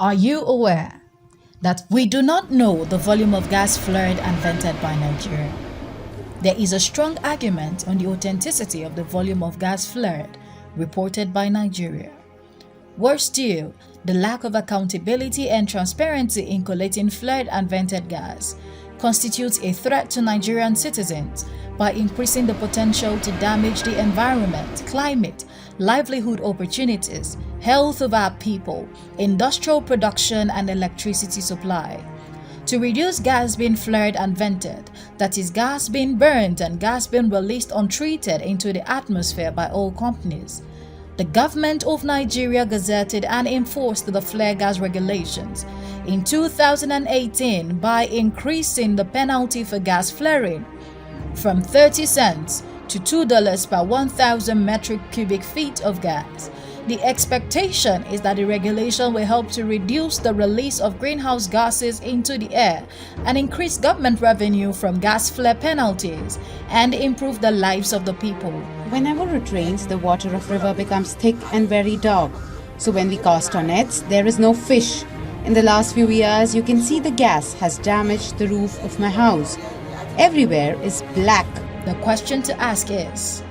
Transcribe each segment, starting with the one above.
Are you aware that we do not know the volume of gas flared and vented by Nigeria? There is a strong argument on the authenticity of the volume of gas flared reported by Nigeria. Worse still, the lack of accountability and transparency in collecting flared and vented gas constitutes a threat to Nigerian citizens by increasing the potential to damage the environment, climate, livelihood opportunities, health of our people, industrial production and electricity supply. To reduce gas being flared and vented, that is gas being burned and gas being released untreated into the atmosphere by oil companies, the government of Nigeria gazetted and enforced the flare gas regulations in 2018 by increasing the penalty for gas flaring from 30 cents to $2 per 1,000 metric cubic feet of gas. The expectation is that the regulation will help to reduce the release of greenhouse gases into the air and increase government revenue from gas flare penalties and improve the lives of the people. Whenever it rains, the water of river becomes thick and very dark. So when we cast our nets, there is no fish. In the last few years, you can see the gas has damaged the roof of my house. Everywhere is black. The question to ask is,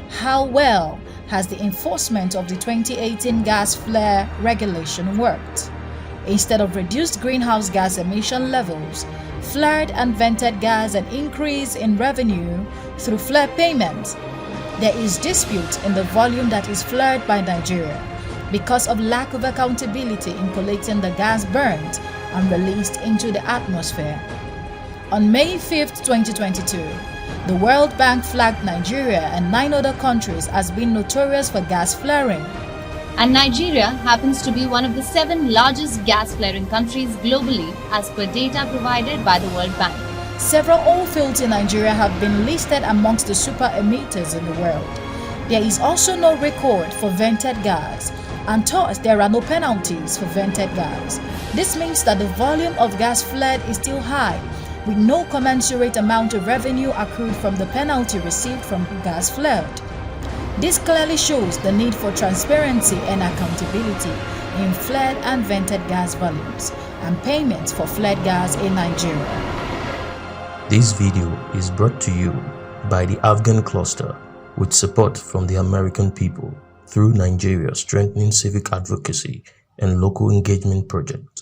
how well has the enforcement of the 2018 gas flare regulation worked? Instead of reduced greenhouse gas emission levels, flared and vented gas and increase in revenue through flare payments, there is dispute in the volume that is flared by Nigeria because of lack of accountability in collecting the gas burned and released into the atmosphere. On May 5, 2022, the World Bank flagged Nigeria and 9 other countries as being notorious for gas flaring. And Nigeria happens to be one of the 7 largest gas flaring countries globally as per data provided by the World Bank. Several oil fields in Nigeria have been listed amongst the super emitters in the world. There is also no record for vented gas, and thus there are no penalties for vented gas. This means that the volume of gas flared is still high, with no commensurate amount of revenue accrued from the penalty received from gas flared. This clearly shows the need for transparency and accountability in flared and vented gas volumes and payments for flared gas in Nigeria. This video is brought to you by the AGFAN Cluster with support from the American people through Nigeria's Strengthening Civic Advocacy and Local Engagement Project.